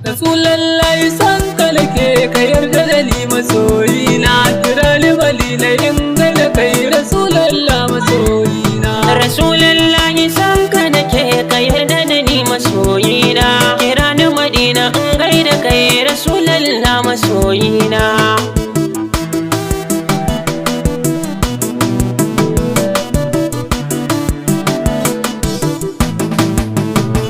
Rasulullahi san ka nake ka yarda da ni masoyi na, kira ni walila in ga da kai Rasulullah masoyi na. Rasulullahi san ka nake ka yarda da ni masoyi na, kira ni Madina in gaida kai Rasulullah masoyi na.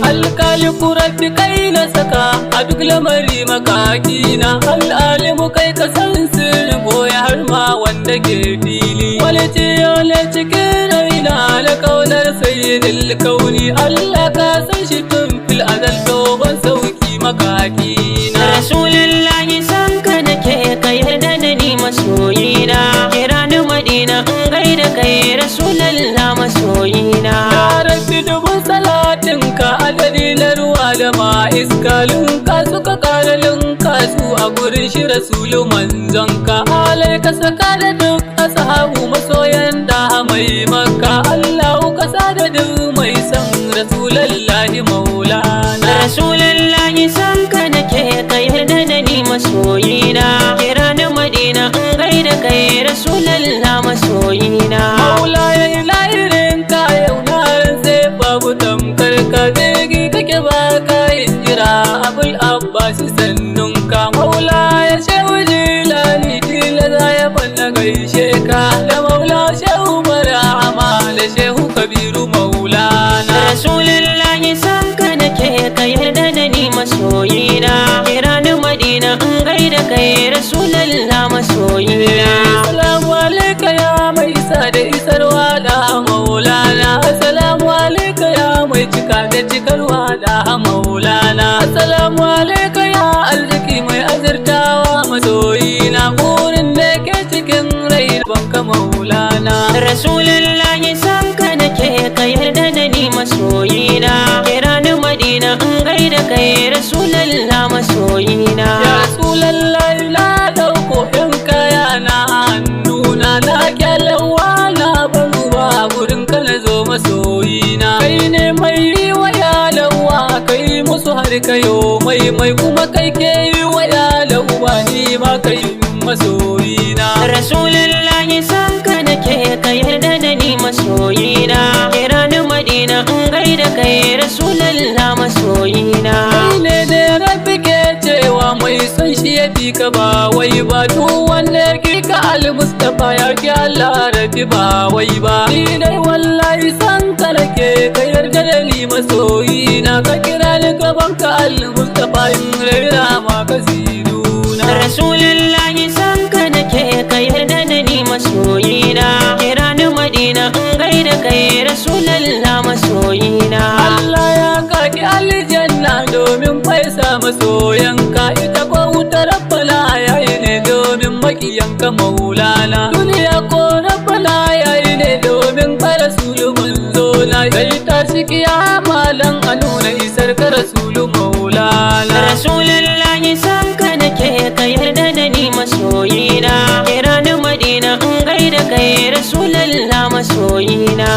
Alƙaliku rabbi kai na saka a duk lamari makakina, al'alimu kai ka san sirri boye har ma wanda ke fili. Wani tiyole cikin raina na kaunar sayyidil kauni, Allah ka san shi tun fil azal dogon sauki makakina. Rasulullahi san ka nake ka yarda da ni masoyi na, kira ni Madina in gaida kai Rasulullah masoyi na. Ya rabbi dubun salatinka adadi na ruwa da ma iska, linka suka kara linka su a gurin shi Rasulu manzonka. Alai ka saka da duk ashabu masoyan da mai Makka, Allahu ka sa da duk mai san Rasulullahi maulana. Rasulullahi san ka nake ka yarda da ni masoyi na, kira ni Madina in gaida kai Rasulullah masoyi na. Maula ya ilahirin ka yau na rantse babu tamkar ka, jirgi kake ba ka yin jira Abul Abbas sannunka. Maula ya shehu jilani dila za ya balla gaishe ka, da maula shehu barahama da shehu kabiru maulana. Rasulullahi san ka nake ka yarda da ni masoyi na, kira ni Madina in gaida kai Rasulullah masoyi na. Assalamu alaika ya mai isa da isarwa da maulana, assalamu alaika ya mai cika da cikarwa da maulana, assalamu alaika ya arziki mai azurtawa masoyina, burin da ke cikin rai banka maulana. Rasulullahi san ka nake ka yarda da ni masoyi na, kira ni Madina in gaida kai Rasulullah masoyi na. Ya Rasulullahi na dauko yan kaya na hannuna, na kyalawa na baruwa gurin ka na zo masoyina. Kai ne mai yi wa yalawa kai musu har kayo mai kuma kai ke yi wa yalawa ni ma kai masoyina. Rasulullahi san ka nake ka yarda da ni masoyi na, kira ni Madina in gaida kai Rasulullah masoyi na. Kai ne da rabbi ke cewa mai son shi ya fi ka ba wai ba, duk wanda ki ka al-Mustafa ya ki Allah rabbi ba wai ba. Ni dai wallahi san ka nake ka yarda da ni masoyina, ka kira ni gaban ka al-Mustafa in raira ma kasiduna. Rasulullahi san ka nake ka yarda da ni masoyi na, kira ni Madina in gaida kai Rasulullah masoyi na. Allah ya kaki aljanna domin faisa masoyanka, ita ko wuta rabbana yayi ne domin makiyanka maulana. Duniya ko rabbana yayi ne domin ka rasulu manzona, kai ta shi kiyama dan a nuna isar ka rasulu maulana. Rasulullahi san ka nake ka yarda da ni masoyi na, kira ni Madina in gaida kai Rasulullah masoyi na.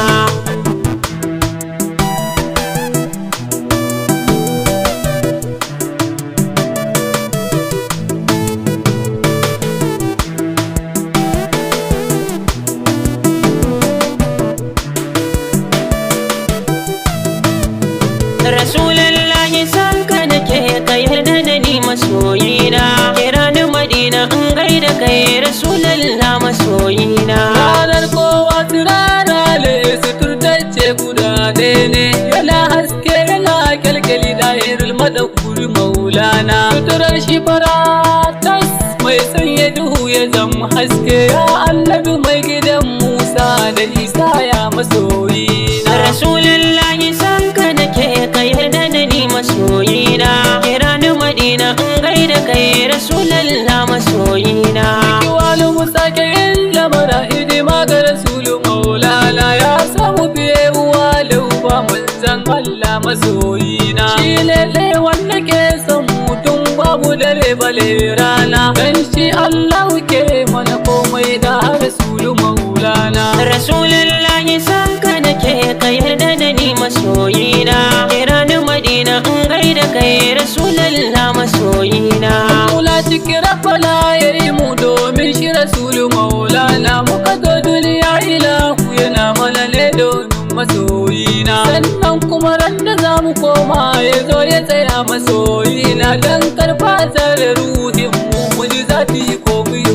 Rasulullahi san ka nake ka yarda da ni masoyi na, kira ni Madina in gaida kai Rasulullah masoyi na. Ranar kowa turara ne suturtacce guda ɗaya ne, yana haske yana kyalkyali dahirul madakuri maulana. Suturar shi fara tas mai sanya duhu ya zama haske, ya annabi mai gidan Musa da Isa ya masoyina. Rasulullahi san ka nake ka yarda da ni masoyi na, kira ni Madina in gaida kai Rasulullah masoyi na. Kiwalu Musa ke yin lamara hidima ga Rasulu maulana, ya samu fiye uwa da uba manzan Allah masoyina. Shi lele wanda ke son mutum babu dare bale rana, dan shi Allah ke mana ko sannan kuma ran da za mu koma ya zo ya tsaya masoyina dan karfa da ruhin mu ji zafi ko mu yi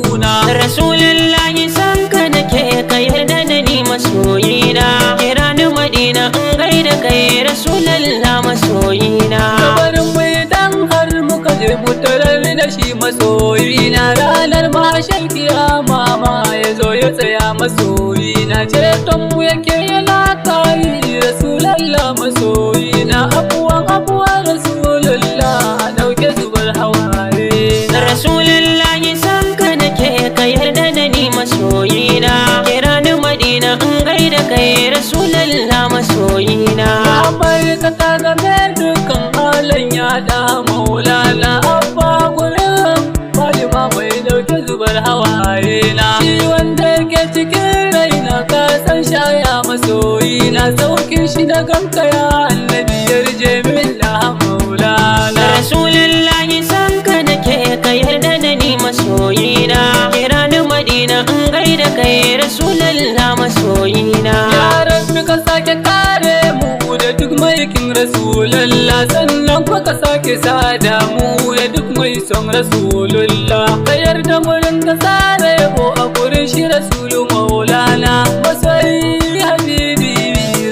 kuna. Rasulullahi san ka nake ka yarda da ni masoyina, kira ni Madina in gaida kai Rasulallah masoyina. Kabarin mai dan har muka je mu tarar da shi masoyina, ranar mashal kiyama ma ya zo ya tsaya masoyina, ceton mu yake yana kai Rasulallah masoyina, abuwan Rasulallah dauke zubar hawaye. Rasulullahi san ka nake ka yarda da ni masoyina, kira ni Madina in gaida kai Rasulallah masoyina. Amurka ta game dukkan halin yada maulana, abba gurin Fatima mai dauke zubar hawaye na. Shi wanda yake cikin raina ka san shaya masoyina, saukin shi da ganka ya annabi yarje min la maulana. Rasulullahi san ka nake ka yarda da ni masoyina, kira ni Madina in gaida kai Rasulallah masoyina. Ya Rabbi ka sake kare mu da duk maikin Rasulallah, sannan kuma ka sake sada mu da duk mai son Rasulullah. Ka yarda mu rinka sare yabo a gurin shi Rasulu maulana, masoyi habibi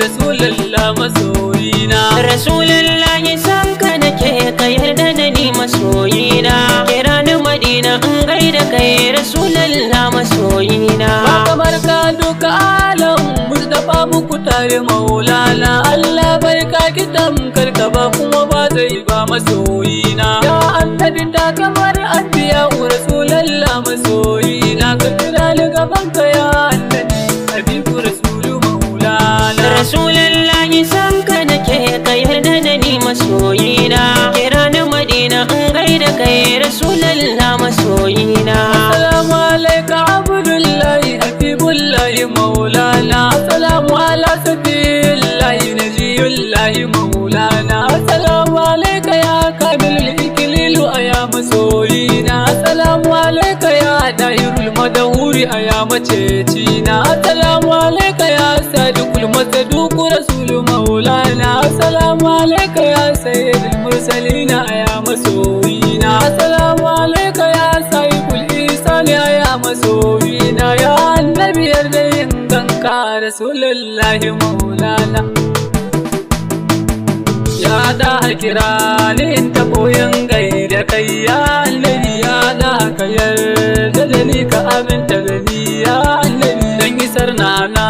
Rasulallah masoyina. Rasulullahi san ka nake ka yarda da ni masoyina, kira ni Madina in gaida kai Rasulallah masoyina. Ba kamar ka duka alam Mustapha muku tare maulana, Allah bai ka kitan karka ba kuma ba zai ba masoyina. Ya annabi ta kamar anbiya Rasulallah masoyina, ka kira ni gaban ka ya annabi habibu Rasulu maulana. Rasulullahi san ka nake ka yarda da ni masoyina, kira ni Madina in gaida kai Rasulallah masoyina. Assalamu alaika Abdullahi habibullahi maulana, assalamu ala sabillahi najiyullahi maulana, assalamu alaika ya kamilul iklilu aya masoyina, assalamu alaika ya dahirul madahuri aya macecina, assalamu alaika ya sadiqul masaduq rasulu maulana, assalamu alaika ya sayyidul mursalina aya masoyina, assalamu alaika ya sayyidul ihsani aya masoyina, ya annabi yarda yin ganka Rasulullahi maulana. Ya da kira ni in taɓoyin gaida kai ya annabi, ya da ka yarda da ni ka aminta da ni ya annabi, dan isar nana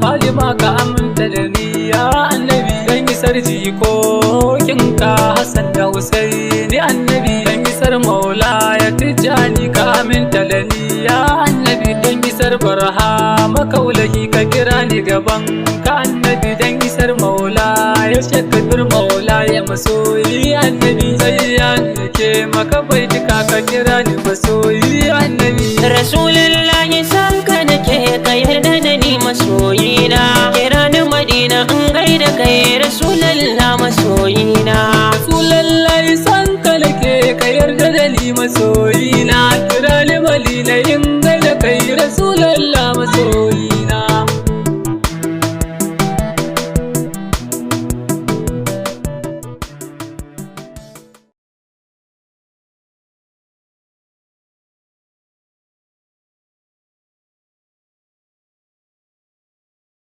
Fatima ka aminta da ni ya annabi, dan isar jikokinka Hassan da Husaini annabi, dan isar maula ya Tijjani ka aminta da ni ya annabi, dan isar Barhama Kaulahi ka kira ni gaban ka annabi, dan isar maula ya Shekabir maula ya masoyi annabi, sai ya ke maka baitika ka kira ni masoyi annabi. Rasulullahi san ka nake ka yarda da ni masoyina, kira ni Madina in gaida kai Rasulallah masoyina. Rasulullahi san ka nake ka yarda da ni masoyina, kira ni Madina in gaida kai Rasulallah masoyina.